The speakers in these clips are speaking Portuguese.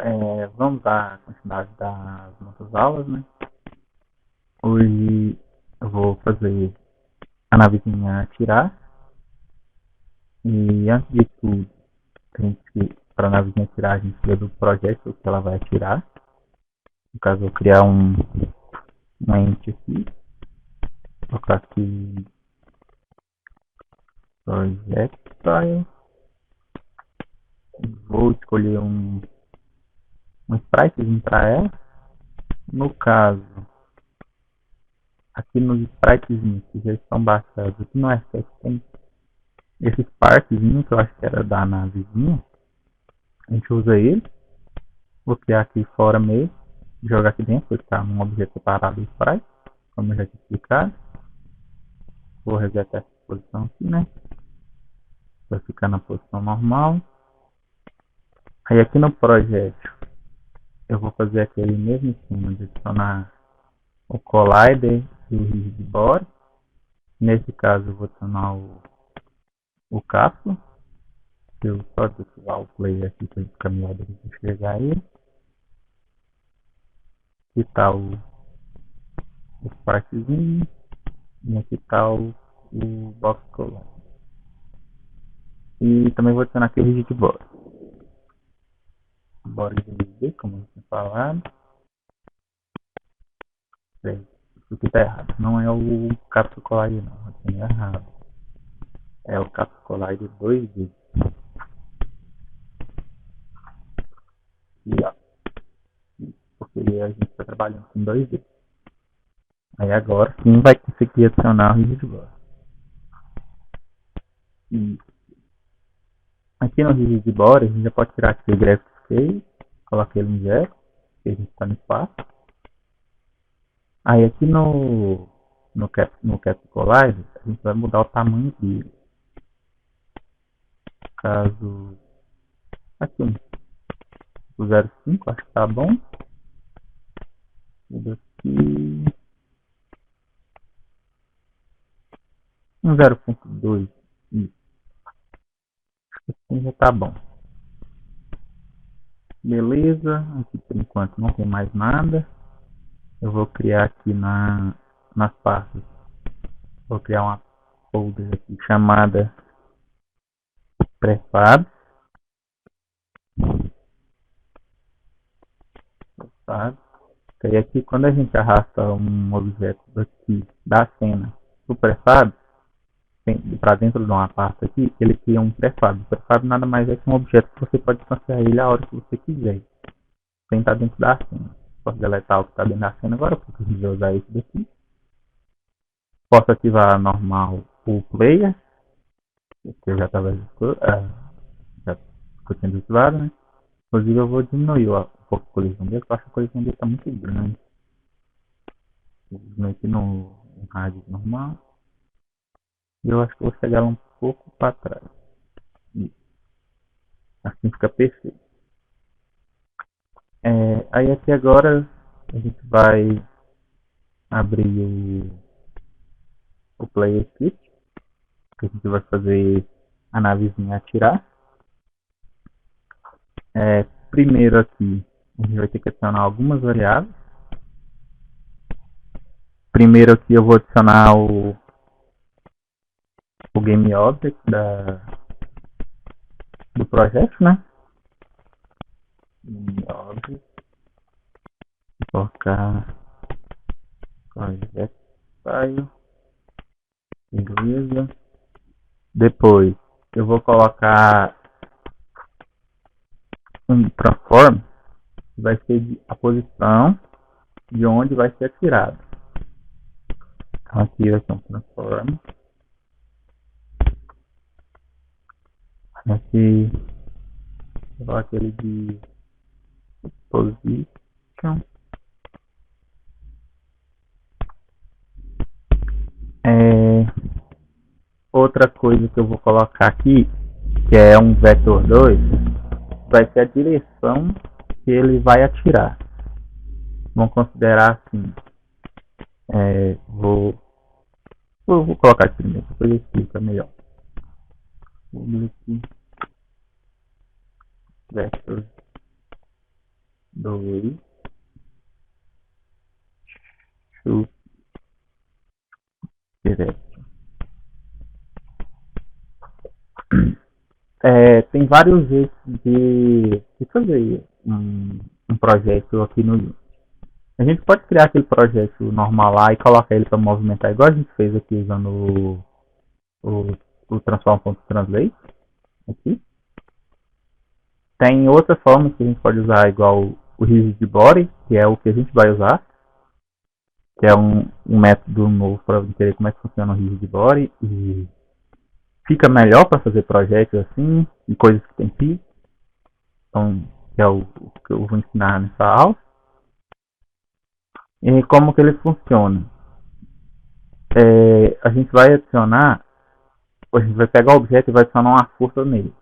Vamos dar a continuidade das nossas aulas, né? Hoje eu vou fazer a navezinha atirar. E antes de tudo, para a navezinha atirar, a gente precisa do projeto que ela vai atirar. No caso, eu vou criar uma ente aqui. Vou colocar aqui projectile. Vou escolher um spritezinho para ela. No caso, aqui nos spritezinhos que já estão baixados, aqui no RTX tem esse parkzinho que eu acho que era da navezinha. A gente usa ele. Vou criar aqui fora mesmo. Jogar aqui dentro, porque está num objeto separado do sprite, como eu já tinha explicado. Vou resetar essa posição aqui, né? Vai ficar na posição normal. Aí aqui no projeto, eu vou fazer aquele mesmo esquema de adicionar o collider e o rigid body. Nesse caso, eu vou adicionar o cápsula. Eu só desativar o player aqui para ele ficar melhor de enxergar ele. Aqui está os partezinhos. E aqui está o box collider. E também vou adicionar aqui o rigid body. Body de rigid, como eu tinha falado. Isso aqui está errado. Não é o cápsula collider não. Eu tenho errado. É o cápsula collider 2D. E ó. Porque a gente está trabalhando com 2D. Aí agora sim vai conseguir adicionar o rigid body. E aqui no rigid body a gente já pode tirar aqui o graphics scale, colocar ele em 0, que a gente está no espaço. Aí aqui no Cap Collider a gente vai mudar o tamanho dele. Caso aqui o 0,5 acho que tá bom. Muda aqui um 0,2. Isso. Assim já tá bom. Beleza, aqui por enquanto não tem mais nada. Eu vou criar aqui nas pastas. Vou criar uma folder aqui chamada prefab. E aqui quando a gente arrasta um objeto daqui da cena do prefab para dentro de uma pasta aqui, ele cria um prefab. O prefab nada mais é que um objeto que você pode transferir ele a hora que você quiser, sem estar dentro da cena. Posso deletar o que está dentro da cena agora, porque eu vou usar esse daqui. Posso ativar normal o player, que eu já estava já tinha desativado, né? Inclusive eu vou diminuir um pouco a colisão dele, porque eu acho que a colisão dele está muito grande. Vou diminuir aqui no rádio normal. E eu acho que vou chegar um pouco para trás. Isso. Assim fica perfeito. Aí aqui agora a gente vai abrir o Player Script, que a gente vai fazer a navezinha atirar. Primeiro aqui a gente vai ter que adicionar algumas variáveis. Primeiro aqui eu vou adicionar o Game Object do projeto, né? Game Object. Vou colocar projeto file. Beleza. Depois eu vou colocar um transform, que vai ser a posição de onde vai ser atirado. Então aqui vai ser um transform. Aqui eu vou aquele de position. Outra coisa que eu vou colocar aqui, que é um vetor 2, vai ser a direção que ele vai atirar. Vamos considerar assim. Vou colocar aqui primeiro, depois explica melhor. Public vector 2 shoot direct. Tem vários jeitos de fazer um projeto aqui no Unity. A gente pode criar aquele projeto normal lá e colocar ele para movimentar, igual a gente fez aqui usando o transform.translate aqui. Tem outras formas que a gente pode usar, igual o rigid body, que é o que a gente vai usar, que é um método novo para entender como é que funciona o rigid body, e fica melhor para fazer projetos assim, e coisas que tem que. Então, que é o que eu vou ensinar nessa aula. E como que ele funciona? A gente vai adicionar, a gente vai pegar o objeto e vai adicionar uma força nele.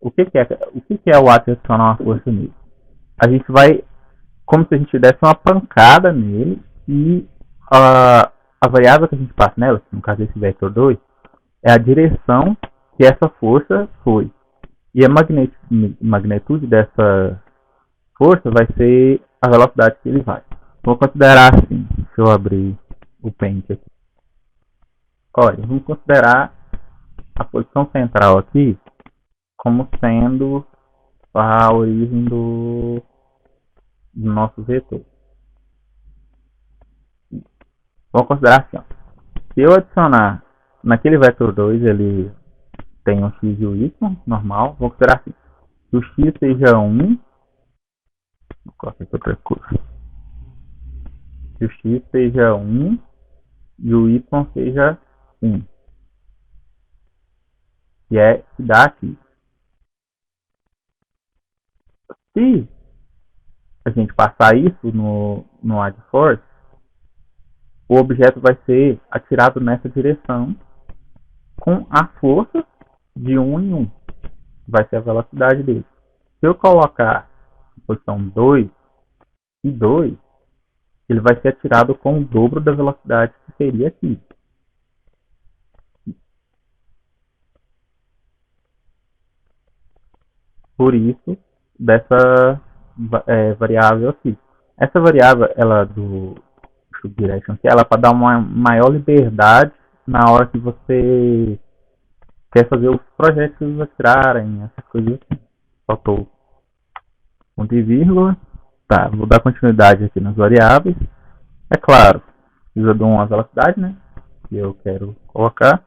O que é o ato de adicionar uma força nele? A gente vai, como se a gente desse uma pancada nele e a variável que a gente passa nela, no caso desse vetor 2, é a direção que essa força foi. E a magnitude dessa força vai ser a velocidade que ele vai. Vou considerar assim, se eu abrir o Paint aqui. Olha, vamos considerar a posição central aqui como sendo a origem do nosso vetor. Vamos considerar assim, ó. Se eu adicionar naquele vetor 2, ele tem um x e o y normal. Vamos considerar assim. Se o x seja 1, vou colocar aqui outra coisa. Se o x seja 1 e o y seja 1. Que dá aqui. Se a gente passar isso no add force, o objeto vai ser atirado nessa direção com a força de 1 em 1. Vai ser a velocidade dele. Se eu colocar em posição 2 e 2, ele vai ser atirado com o dobro da velocidade que seria aqui. Por isso, dessa variável aqui. Essa variável, ela do direction aqui, ela é para dar uma maior liberdade na hora que você quer fazer os projetos atirarem, essas coisas assim. Faltou ponto e vírgula. Tá, vou dar continuidade aqui nas variáveis. É claro, precisa de uma velocidade, né? Que eu quero colocar.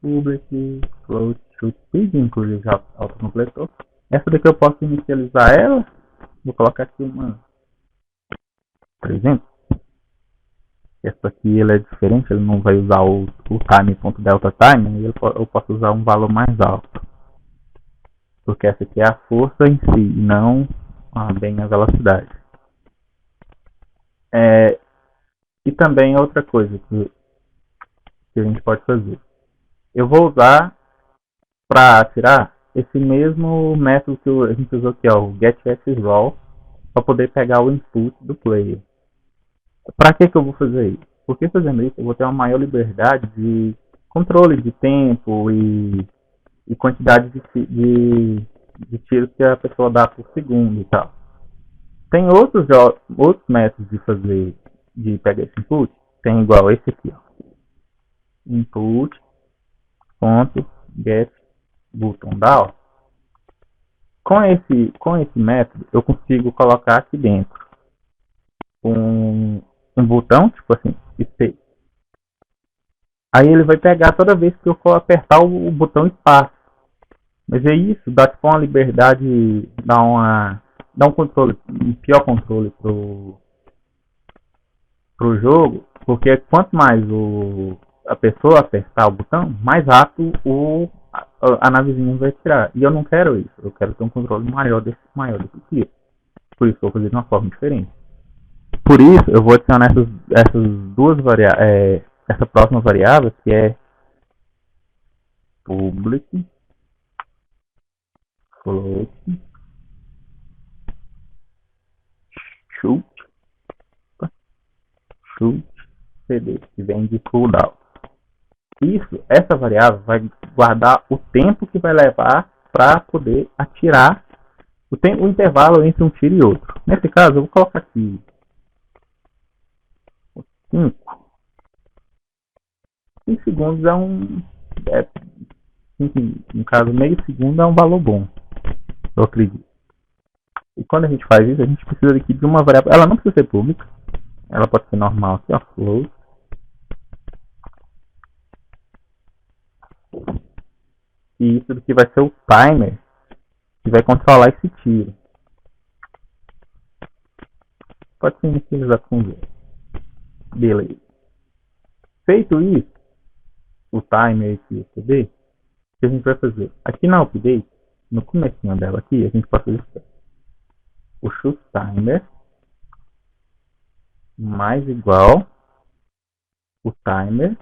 Public, float, shoot, speed, inclusive já autocompletou. Essa daqui eu posso inicializar ela. Vou colocar aqui uma, por exemplo. Essa aqui ele é diferente, ele não vai usar o time.deltaTime, eu posso usar um valor mais alto. Porque essa aqui é a força em si, e não bem a velocidade. E também outra coisa que a gente pode fazer. Eu vou usar para atirar esse mesmo método que a gente usou aqui, ó, o getAccessRaw, para poder pegar o input do player. Para que eu vou fazer isso? Porque fazendo isso eu vou ter uma maior liberdade de controle de tempo e quantidade de tiros que a pessoa dá por segundo e tal. Tem outros métodos de pegar esse input. Tem igual esse aqui, ó. Input ponto get button down. Com esse método eu consigo colocar aqui dentro um botão, tipo assim, space. Aí ele vai pegar toda vez que eu for apertar o botão espaço. Mas é isso, dá tipo uma liberdade, dá um controle, um pior controle pro jogo, porque quanto mais a pessoa apertar o botão, mais rápido a navezinha vai tirar. E eu não quero isso, eu quero ter um controle maior desse tiro. Por isso eu vou fazer de uma forma diferente. Por isso eu vou adicionar essas duas variáveis, essa próxima variável que é public float shoot cd, que vem de cooldown. Essa variável vai guardar o tempo que vai levar para poder atirar O intervalo entre um tiro e outro. Nesse caso, eu vou colocar aqui 5. 5 segundos é um. É, no caso, meio segundo é um valor bom, eu acredito. E quando a gente faz isso, a gente precisa aqui de uma variável. Ela não precisa ser pública, ela pode ser normal aqui, ó, float. E isso daqui vai ser o timer que vai controlar esse tiro. Pode ser inicializado com 0. Beleza. Feito isso, o timer aqui, CD, o que a gente vai fazer? Aqui na update, no comecinho dela aqui, a gente pode fazer isso. O shoot timer mais igual o timer,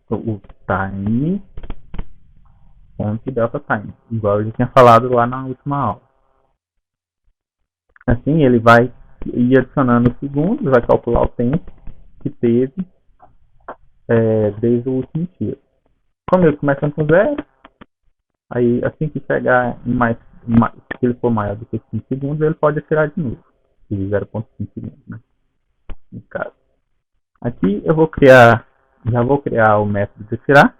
o time ponto delta time, igual eu já tinha falado lá na última aula. Assim ele vai ir adicionando segundos, vai calcular o tempo que teve desde o último tiro. Como ele começa com 0, aí assim que chegar em se ele for maior do que 5 segundos, ele pode atirar de novo. De 0,5 segundos, né? No caso. Aqui eu já vou criar o método de atirar.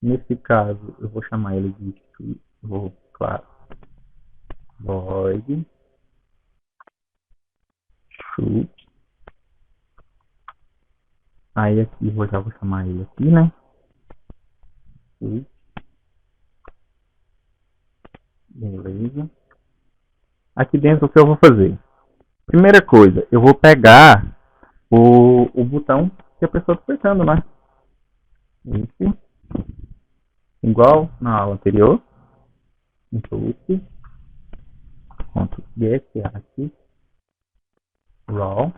Nesse caso, eu vou chamar ele de claro, void shoot. Aí aqui já vou chamar ele aqui, né? Shoot. Beleza. Aqui dentro o que eu vou fazer? Primeira coisa, eu vou pegar o botão que a pessoa está apertando, né? Esse. Igual na aula anterior. Input. Get aqui. Raw.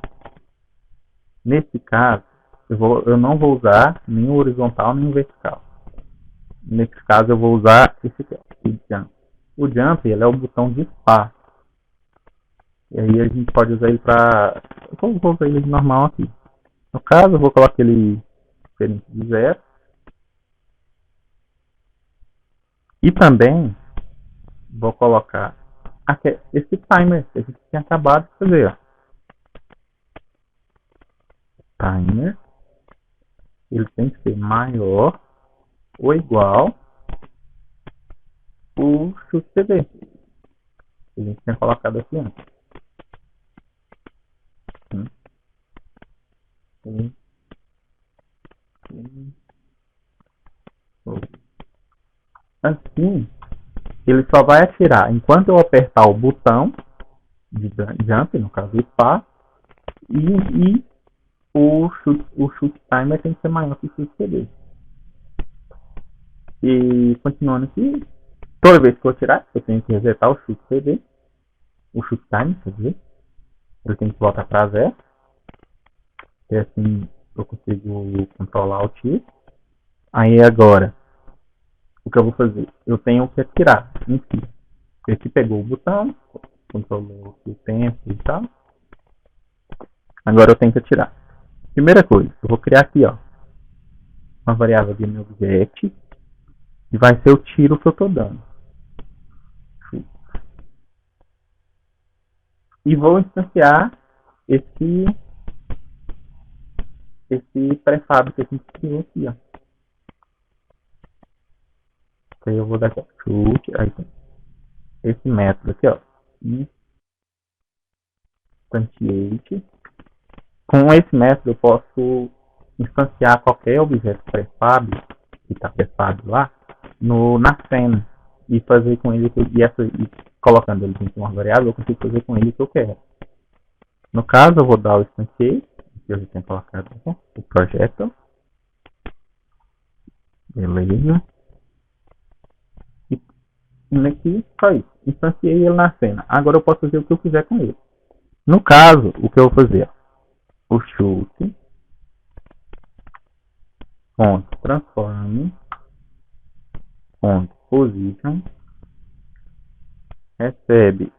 Nesse caso, eu não vou usar nem o horizontal nem o vertical. Nesse caso, eu vou usar esse aqui, o jump. O jump ele é o botão de espaço. E aí a gente pode usar ele para... Eu vou usar ele de normal aqui. No caso, eu vou colocar ele diferente de 0. E também vou colocar aqui, esse timer que a gente tinha acabado de fazer. Ó. Timer. Ele tem que ser maior ou igual o chute CD. Que a gente tinha colocado aqui antes. Assim, ele só vai atirar enquanto eu apertar o botão de jump, no caso o espaço, e o shoot timer tem que ser maior que o shoot CD. E continuando aqui, toda vez que eu atirar, eu tenho que resetar o shoot CD, o shoot timer, quer dizer, ele tem que voltar para 0, e assim eu consigo controlar o tiro. Aí agora, o que eu vou fazer? Eu tenho que atirar em si. Aqui pegou o botão, controlou o tempo e tal. Agora eu tenho que atirar. Primeira coisa, eu vou criar aqui, ó, uma variável de meu objeto e vai ser o tiro que eu estou dando. E vou instanciar esse prefab que a gente criou aqui, ó. Aí eu vou dar aqui, ó, shoot, aí tem esse método aqui, ó, instantiate. Com esse método eu posso instanciar qualquer objeto prefab que está prefab lá na cena e fazer com ele e colocando ele em uma variável eu consigo fazer com ele o que eu quero. No caso eu vou dar o instantiate, que eu já tenho colocado aqui, o projeto. Beleza. E aqui só isso. Instanciei ele na cena. Agora eu posso fazer o que eu quiser com ele. No caso, o que eu vou fazer? O shoot ponto transform ponto position recebe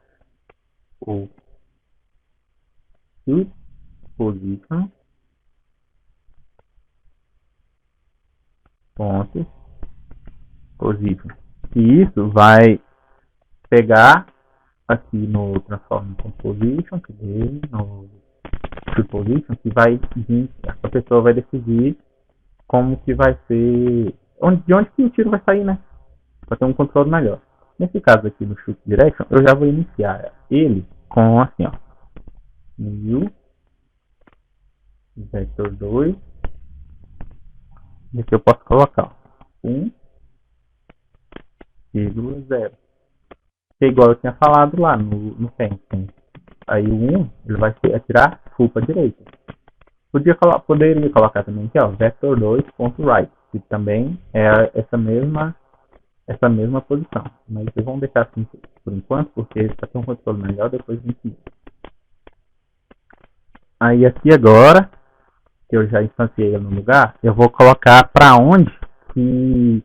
o shoot position ponto position. E isso vai pegar aqui no Transform Composition, que dele, no True Position, que vai vir, a pessoa vai decidir como que vai ser, de onde que o tiro vai sair, né? Para ter um controle melhor. Nesse caso aqui no Shoot Direction, eu já vou iniciar ele com assim, ó, new vector 2, e aqui eu posso colocar 1,0. Que é igual eu tinha falado lá no Paint. Aí o 1 ele vai atirar full para direita. Poderia colocar também aqui, ó, vector2.right, que também é essa mesma posição. Mas vamos deixar assim por enquanto, porque para ter um controle melhor, depois a gente. Aí aqui agora, que eu já instanciei ele no lugar, eu vou colocar para onde que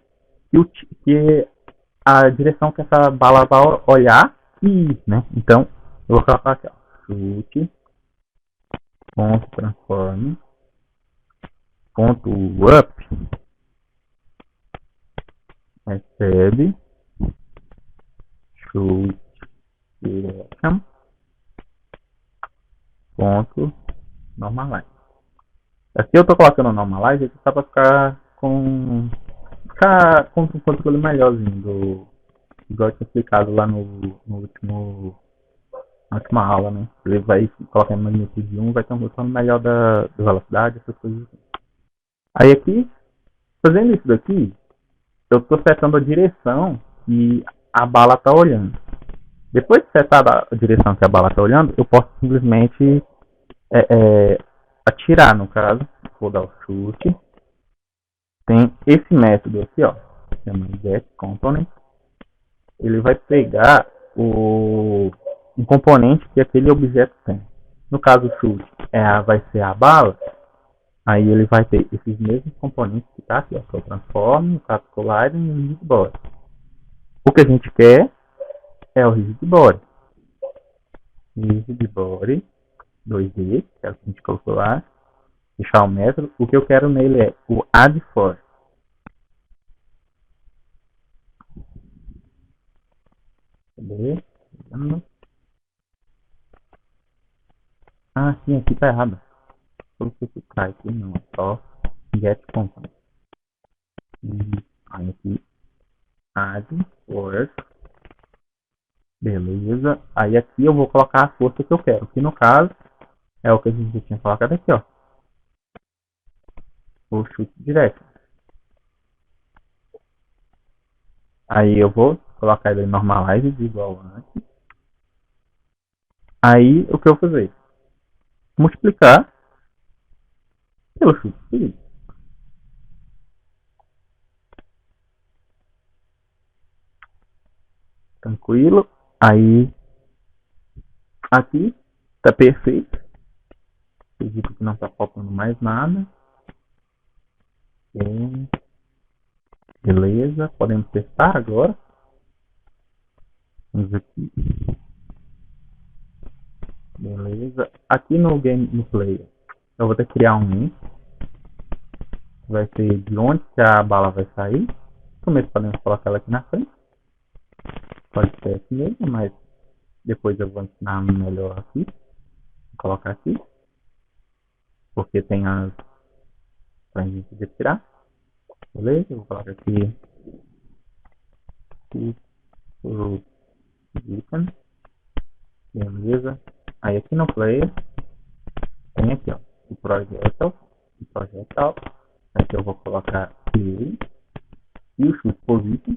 a direção que essa bala vai olhar e ir, né? Então, eu vou colocar aqui, ó, shoot, ponto transform, ponto up, recebe, shoot, direction, ponto normalize. Aqui eu tô colocando normalize aqui só para ficar com um controle melhorzinho igual eu tinha explicado lá na última aula, né? Ele vai colocar em magnitude 1, vai ter um controle melhor da velocidade, essas coisas assim. Aí aqui, fazendo isso daqui, eu estou setando a direção que a bala está olhando. Depois de setar a direção que a bala está olhando, eu posso simplesmente atirar, no caso. Vou dar o chute. Tem esse método aqui, ó, chama getComponent. Ele vai pegar um componente que aquele objeto tem. No caso, o chute vai ser a bala. Aí ele vai ter esses mesmos componentes que está aqui, ó, que é o Transform, o Cat Collider e o Rigid Body. O que a gente quer é o Rigid Body. Rigid Body 2D, que é o que a gente colocou lá. Deixar o método. O que eu quero nele é o add for. Cadê? Ah, sim, aqui tá errado. Vou clicar aqui, não, é só get component. Aí aqui, add force. Beleza. Aí aqui eu vou colocar a força que eu quero, que no caso é o que a gente já tinha colocado aqui, ó. O chute direto. Aí eu vou colocar ele em normalize de igual antes. Aí o que eu vou fazer? Multiplicar pelo chute seguinte. Tranquilo. Aí aqui tá perfeito. Acredito que não tá faltando mais nada. Beleza. Podemos testar agora. Vamos aqui. Beleza. Aqui no game no player, eu vou ter que criar um int. Vai ser de onde que a bala vai sair. Primeiro podemos colocar ela aqui na frente. Pode ser assim mesmo, mas depois eu vou ensinar melhor aqui. Vou colocar aqui. Porque tem as pra gente retirar. Beleza? Eu vou colocar aqui. Beleza. Aí aqui no player tem aqui, ó, o projetal. Aqui eu vou colocar ele e o shoot position.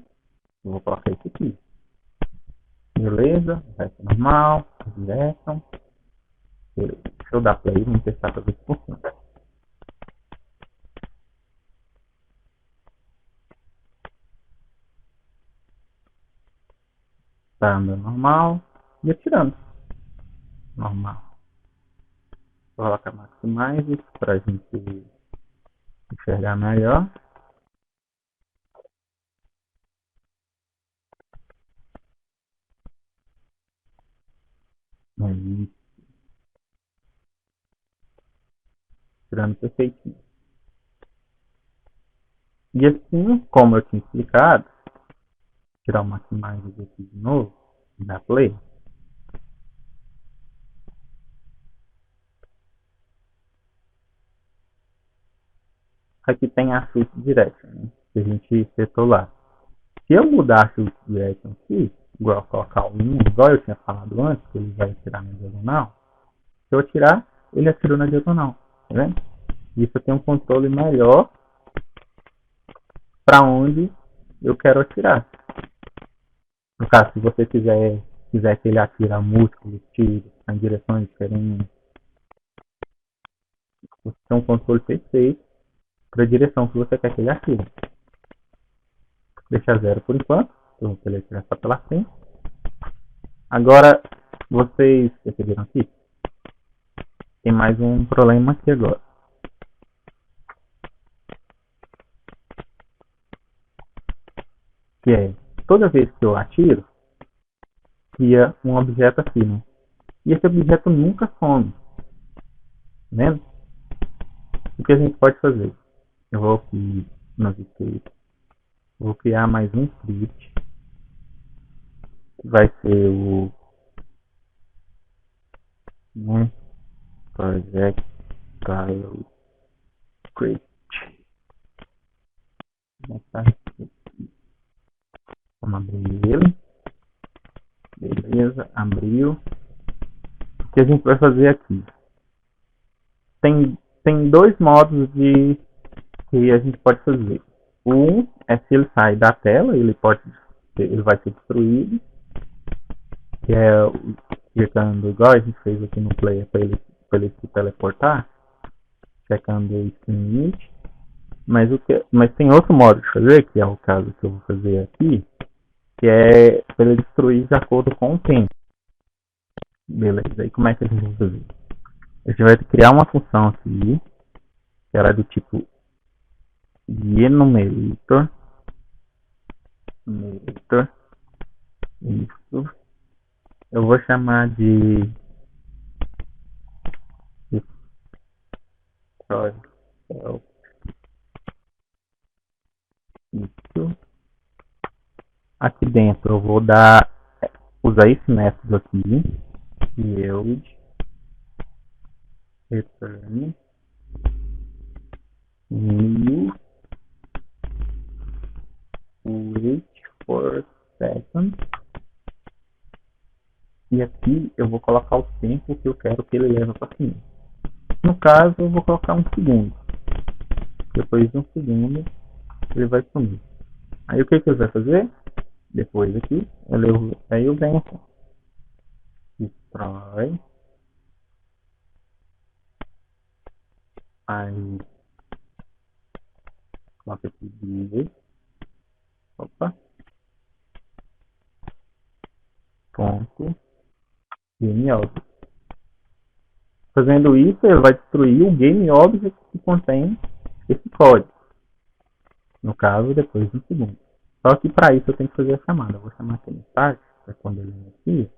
Eu vou colocar isso aqui. Beleza, vai ser normal, direction. Beleza. Deixa eu dar play, vamos testar para ver se funciona. Tá andando normal e atirando. Normal. Vou colocar maximize para a gente enxergar melhor. Aí, tirando perfeitinho. E assim, como eu tinha explicado, tirar o maximize aqui de novo, dar play. aqui tem a Switch Direction, né, que a gente setou lá. Se eu mudar a Switch Direction aqui, igual colocar o 1, igual eu tinha falado antes, que ele vai atirar na diagonal, se eu atirar, ele atirou na diagonal, tá vendo? Isso tem um controle melhor para onde eu quero atirar. No caso, se você quiser que ele atire múltiplos tiros em direções diferentes, você tem um controle perfeito para a direção que você quer que ele atire. Deixa zero por enquanto, então ele atirar só pela frente. Agora, vocês perceberam aqui? Tem mais um problema aqui agora. Que é, toda vez que eu atiro, cria um objeto acima. E esse objeto nunca some. Né? O que a gente pode fazer? Eu vou aqui nos scripts, vou criar mais um script, que vai ser o né, projectile script. Vamos abrir ele. Beleza, abriu. O que a gente vai fazer aqui? Tem dois modos de que a gente pode fazer. Um é se ele sai da tela, ele vai ser destruído, que é checando igual a gente fez aqui no player para ele se teleportar, checando o screen limit. Mas tem outro modo de fazer, que é o caso que eu vou fazer aqui, que é para ele destruir de acordo com o tempo. Beleza, aí como é que a gente vai fazer? A gente vai criar uma função aqui, que ela é do tipo enumerator, isso. Eu vou chamar de isso. Aqui dentro eu vou usar esse método aqui, yield return new wait for second. E aqui eu vou colocar o tempo que eu quero que ele leve para cima. No caso, eu vou colocar um segundo. Depois de um segundo, ele vai sumir. Aí o que ele vai fazer? Depois aqui, aí eu venho aqui. Destrói. Aí, coloca aqui div. Opa. Ponto. Game object. Fazendo isso, ele vai destruir o game object que contém esse código. No caso, depois de um segundo. Só que para isso eu tenho que fazer a chamada. Eu vou chamar aqui no start, para quando ele inicia.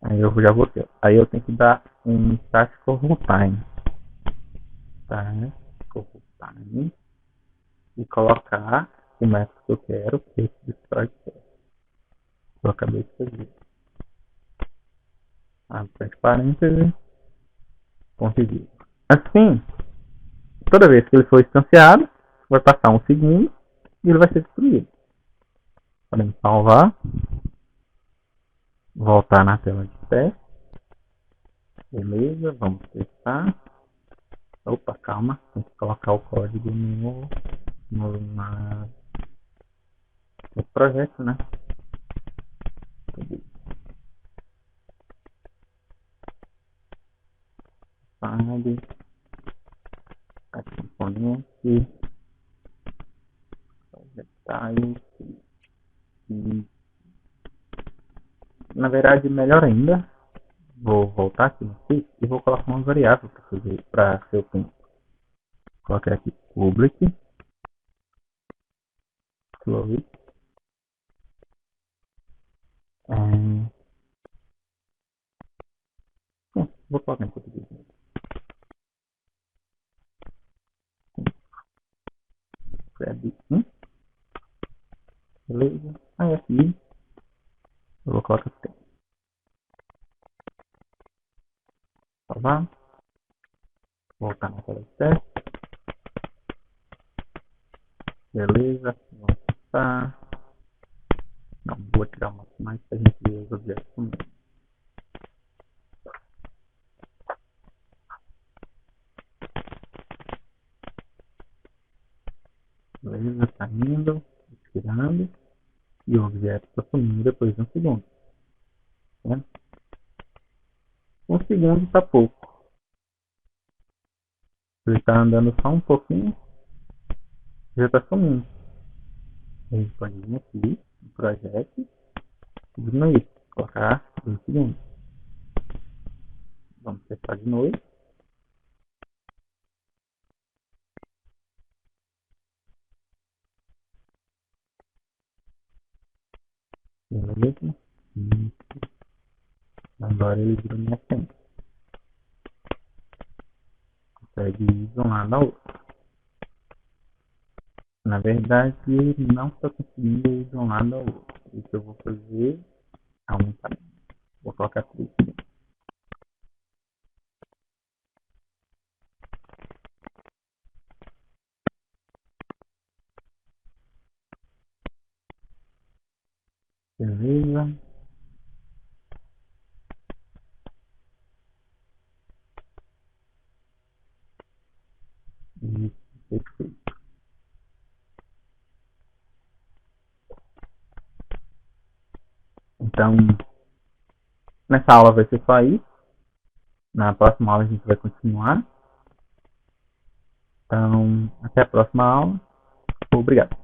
Aí eu já vou ter. Aí eu tenho que dar um start time. Start time. E colocar o método que eu quero, que é esse destrói teste. Eu acabei de fazer. Abre parênteses. Ponto e vírgula. Assim, toda vez que ele for instanciado, vai passar um segundo e ele vai ser destruído. Podemos salvar. Voltar na tela de teste. Beleza, vamos testar. Opa, calma. Tem que colocar o código no projeto, né? Sabe, a componente, projetais, e na verdade, melhor ainda, vou voltar aqui no site e vou colocar uma variável para ser o tempo. Coloquei aqui public float vou colocar em português. Beleza. Aí aqui eu vou colocar tempo. Salvar. Voltar na tela de teste. Beleza, vamos passar. Não, vou tirar uma mais para a gente ver os objetos também. Beleza, tá indo, tirando. E o objeto está sumindo depois de um segundo. Né? Um segundo está pouco. Ele está andando só um pouquinho, já está sumindo. A gente pode vir aqui, no projeto, diminuir, colocar 2 segundos. Vamos testar de novo. Beleza? Isso. Agora ele virou minha senha. Consegue ir de um lado ao outro. Na verdade, ele não está conseguindo ir de um lado ao outro. O que eu vou fazer é aumentar. Vou colocar 3 segundos. Beleza? Isso, perfeito. Então, nessa aula vai ser só isso. Na próxima aula a gente vai continuar. Então, até a próxima aula. Obrigado.